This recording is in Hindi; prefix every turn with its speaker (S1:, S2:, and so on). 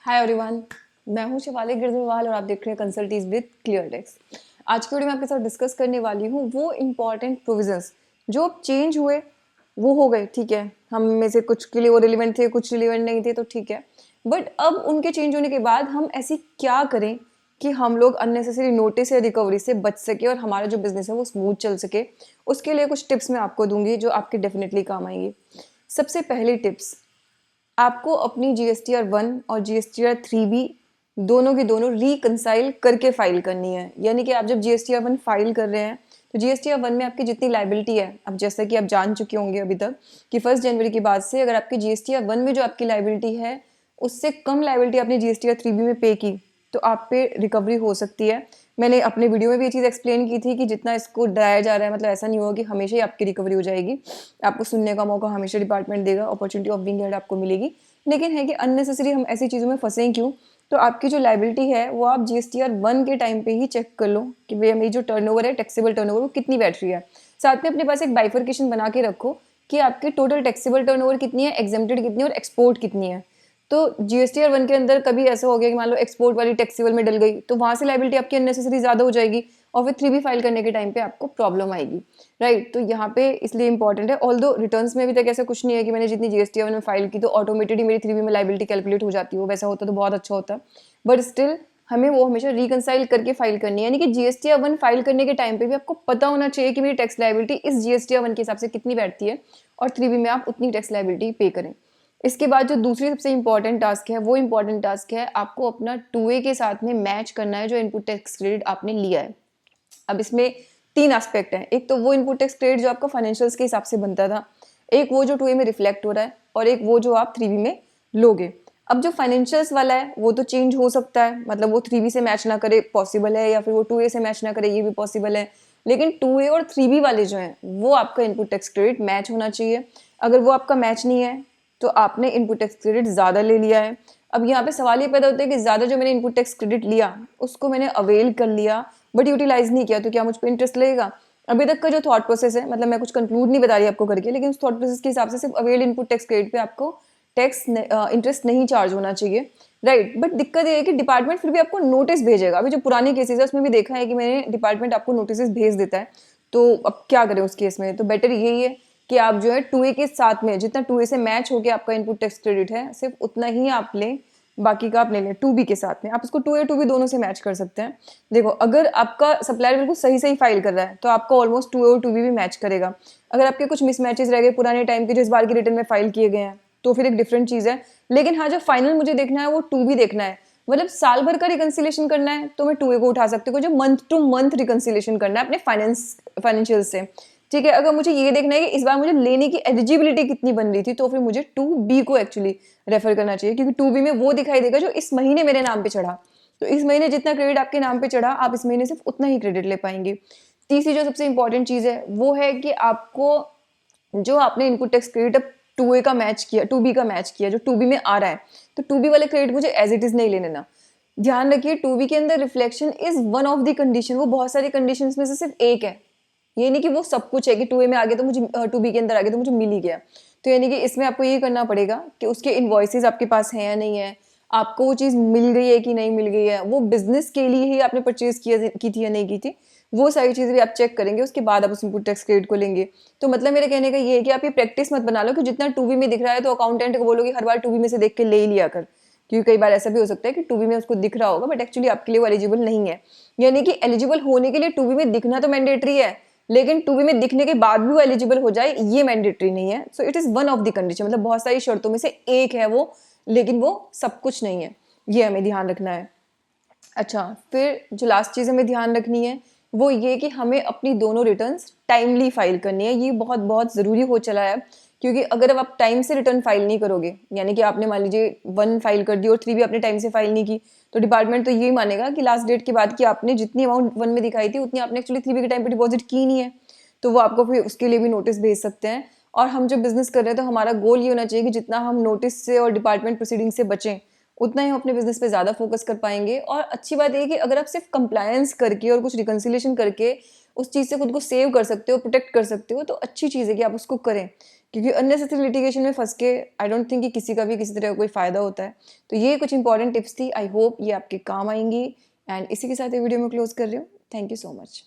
S1: हाय एवरीवन, मैं हूं शिवाली गिरधरवाल और आप देख रहे हैं कंसल्टीज विद क्लियर टेक्स्ट। आज की वीडियो में आपके साथ डिस्कस करने वाली हूं वो इम्पॉर्टेंट प्रोविजंस जो अब चेंज हुए, वो हो गए, ठीक है। हम में से कुछ के लिए वो रिलेवेंट थे, कुछ रिलेवेंट नहीं थे, तो ठीक है। बट अब उनके चेंज होने के बाद हम ऐसी क्या करें कि हम लोग अननेसेसरी नोटिस या रिकवरी से बच सके और हमारा जो बिजनेस है वो स्मूथ चल सके। उसके लिए कुछ टिप्स मैं आपको दूंगी जो आपके डेफिनेटली काम आएंगी। सबसे पहली टिप्स, आपको अपनी GSTR 1 और GSTR 3 भी दोनों की दोनों रिकंसाइल करके फाइल करनी है। यानी कि आप जब GSTR 1 फाइल कर रहे हैं तो GSTR 1 में आपकी जितनी लाइबिलिटी है, अब जैसा कि आप जान चुके होंगे अभी तक कि 1 जनवरी के बाद से अगर आपकी GSTR 1 में जो आपकी लाइबिलिटी है उससे कम लाइबिलिटी आपने GSTR 3 में पे की तो आप पे रिकवरी हो सकती है। मैंने अपने वीडियो में भी ये चीज़ एक्सप्लेन की थी कि जितना इसको डराया जा रहा है, मतलब ऐसा नहीं होगा कि हमेशा ही आपकी रिकवरी हो जाएगी। आपको सुनने का मौका हमेशा डिपार्टमेंट देगा, अपॉर्चुनिटी ऑफ बीइंग हेड आपको मिलेगी। लेकिन है कि अननेसेसरी हम ऐसी चीज़ों में फंसें क्यों। तो आपकी जो लाइबिलिटी है वो आप GSTR 1 के टाइम पे ही चेक कर लो कि भैया मेरी जो टर्नओवर है, टैक्सेबल टर्नओवर, वो कितनी बैठ रही है। साथ में अपने पास एक बाइफर्केशन बना के रखो कि आपकी टोटल टैक्सेबल टर्नओवर कितनी है, एग्जेम्प्टेड कितनी है और एक्सपोर्ट कितनी है। तो GSTR 1 के अंदर कभी ऐसा हो गया कि मान लो एक्सपोर्ट वाली टैक्सेबल में डल गई तो वहां से लाइबिलिटी आपकी अननेसेसरी ज्यादा हो जाएगी और फिर 3 भी फाइल करने के टाइम पे आपको प्रॉब्लम आएगी, राइट। तो यहाँ पे इसलिए इंपॉर्टेंट है। ऑल्दो रिटर्न्स में अभी तक ऐसा कुछ नहीं है कि मैंने जितनी GSTR 1 में फाइल की तो ऑटोमेटेडली मेरी 3 में लाइबिलिटी कैलकुलेट हो जाती हो, वैसा होता तो बहुत अच्छा होता। बट स्टिल हमें वो हमेशा रिकंसाइल करके फाइल करनी है। यानी कि GSTR 1 फाइल करने के टाइम पे भी आपको पता होना चाहिए कि मेरी टैक्स लाइबिलिटी इस GSTR 1 के हिसाब से कितनी बैठती है और 3 में आप उतनी टैक्स लाइबिलिटी पे करें। इसके बाद जो दूसरी सबसे इंपॉर्टेंट टास्क है वो इंपॉर्टेंट टास्क है आपको अपना 2A के साथ में मैच करना है जो इनपुट टैक्स क्रेडिट आपने लिया है। अब इसमें 3 एस्पेक्ट हैं। एक तो वो इनपुट टैक्स क्रेडिट जो आपका फाइनेंशियल्स के हिसाब से बनता था, एक वो जो 2A में रिफ्लेक्ट हो रहा है और एक वो जो आप 3B में लोगे। अब जो फाइनेंशियल्स वाला है वो तो चेंज हो सकता है, मतलब वो 3B से मैच ना करे पॉसिबल है, या फिर वो 2A से मैच ना करे ये भी पॉसिबल है। लेकिन 2A और 3B वाले जो हैं वो आपका इनपुट टैक्स क्रेडिट मैच होना चाहिए। अगर वो आपका मैच नहीं है तो आपने इनपुट टैक्स क्रेडिट ज़्यादा ले लिया है। अब यहाँ पे सवाल ये पैदा होता है कि ज़्यादा जो मैंने इनपुट टैक्स क्रेडिट लिया उसको मैंने अवेल कर लिया बट यूटिलाइज नहीं किया तो क्या मुझ पर इंटरेस्ट लगेगा। अभी तक का जो थॉट प्रोसेस है, मतलब मैं कुछ कंक्लूड नहीं बता रही आपको करके, लेकिन उस थॉट प्रोसेस के हिसाब से सिर्फ अवेल इनपुट टैक्स क्रेडिट पे आपको टैक्स इंटरेस्ट नहीं चार्ज होना चाहिए, राइट। बट दिक्कत ये है कि डिपार्टमेंट फिर भी आपको नोटिस भेजेगा। अभी जो पुराने केसेस है उसमें भी देखा है कि मैंने डिपार्टमेंट आपको नोटिस भेज देता है। तो अब क्या करें उस केस में, तो बेटर यही है कि आप जो है 2A के साथ में जितना 2A से मैच हो गया आपका इनपुट टैक्स क्रेडिट है सिर्फ उतना ही आप लें, बाकी का आप ले लें 2B के साथ में। आप इसको 2A 2B दोनों से मैच कर सकते हैं। देखो, अगर आपका सप्लायर बिल्कुल सही सही फाइल कर रहा है तो आपका ऑलमोस्ट 2A और 2B भी मैच करेगा। अगर आपके कुछ मिसमैचेस रह गए पुराने टाइम के जो इस बार की रिटर्न में फाइल किए गए हैं तो फिर एक डिफरेंट चीज़ है। लेकिन हाँ, जो फाइनल मुझे देखना है वो 2B देखना है। मतलब साल भर का रिकंसिलेशन करना है तो मैं 2A को उठा सकती हूँ। जो मंथ टू मंथ रिकंसिलेशन करना है अपने फाइनेंशियल से, ठीक है। अगर मुझे ये देखना है कि इस बार मुझे लेने की एलिजिबिलिटी कितनी बन रही थी तो फिर मुझे 2B को एक्चुअली रेफर करना चाहिए, क्योंकि 2B में वो दिखाई देगा जो इस महीने मेरे नाम पे चढ़ा। तो इस महीने जितना क्रेडिट आपके नाम पे चढ़ा आप इस महीने सिर्फ उतना ही क्रेडिट ले पाएंगे। तीसरी जो सबसे इंपॉर्टेंट चीज़ है वो है कि आपको जो आपने इनपुट टैक्स क्रेडिट 2A का मैच किया, 2B का मैच किया, जो 2B में आ रहा है, तो 2B वाले क्रेडिट मुझे एज इट इज नहीं लेने ना। ध्यान रखिए 2B के अंदर reflection is one of the condition, वो बहुत सारी कंडीशंस में से सिर्फ एक है। ये नहीं कि वो सब कुछ है कि 2A में आ गया तो मुझे 2B के अंदर आ गया तो मुझे मिल ही गया। तो यानी कि इसमें आपको ये करना पड़ेगा कि उसके इन्वॉइसेस आपके पास हैं या नहीं है, आपको वो चीज़ मिल गई है कि नहीं मिल गई है, वो बिजनेस के लिए ही आपने परचेज की थी या नहीं की थी, वो सारी चीज़ें भी आप चेक करेंगे। उसके बाद आप उस इनपुट टैक्स क्रेडिट को लेंगे। तो मतलब मेरे कहने का ये है कि आप ये प्रैक्टिस मत बना लो कि जितना 2B में दिख रहा है तो अकाउंटेंट को बोलोगे हर बार 2B में से देख के ले ही लिया कर, क्योंकि कई बार ऐसा भी हो सकता है कि 2B में उसको दिख रहा होगा बट एक्चुअली आपके लिए वो एलिजिबल नहीं है। यानी कि एलिजिबल होने के लिए 2B में दिखना तो मैंडेटरी है, लेकिन 2B में दिखने के बाद भी वो एलिजिबल हो जाए ये मैंडेटरी नहीं है। So it is one of the condition, मतलब बहुत सारी शर्तों में से एक है वो, लेकिन वो सब कुछ नहीं है। ये हमें ध्यान रखना है। अच्छा, फिर जो लास्ट चीज़ हमें ध्यान रखनी है वो ये कि हमें अपनी दोनों रिटर्न्स टाइमली फाइल करनी है। ये बहुत बहुत ज़रूरी हो चला है, क्योंकि अगर अब आप टाइम से रिटर्न फाइल नहीं करोगे, यानी कि आपने मान लीजिए 1 फाइल कर दी और 3 भी आपने टाइम से फाइल नहीं की, तो डिपार्टमेंट तो यही मानेगा कि लास्ट डेट के बाद कि आपने जितनी अमाउंट 1 में दिखाई थी उतनी आपने एक्चुअली 3 के टाइम पे डिपॉजिट की नहीं है। तो वो आपको फिर उसके लिए भी नोटिस भेज सकते हैं। और हम जो बिजनेस कर रहे हैं तो हमारा गोल ये होना चाहिए कि जितना हम नोटिस से और डिपार्टमेंट प्रोसीडिंग से बचें उतना ही हम अपने बिजनेस पे ज़्यादा फोकस कर पाएंगे। और अच्छी बात यह कि अगर आप सिर्फ कंप्लायंस करके और कुछ रिकंसिलेशन करके उस चीज़ से खुद को सेव कर सकते हो, प्रोटेक्ट कर सकते हो, तो अच्छी चीज़ है कि आप उसको करें। क्योंकि अननेसेसरी लिटिगेशन में फंस के आई डोंट थिंक कि किसी का भी किसी तरह का कोई फ़ायदा होता है। तो ये कुछ इंपॉर्टेंट टिप्स थी, आई होप ये आपके काम आएंगी। एंड इसी के साथ ये वीडियो में क्लोज कर रही हूँ। Thank you so much.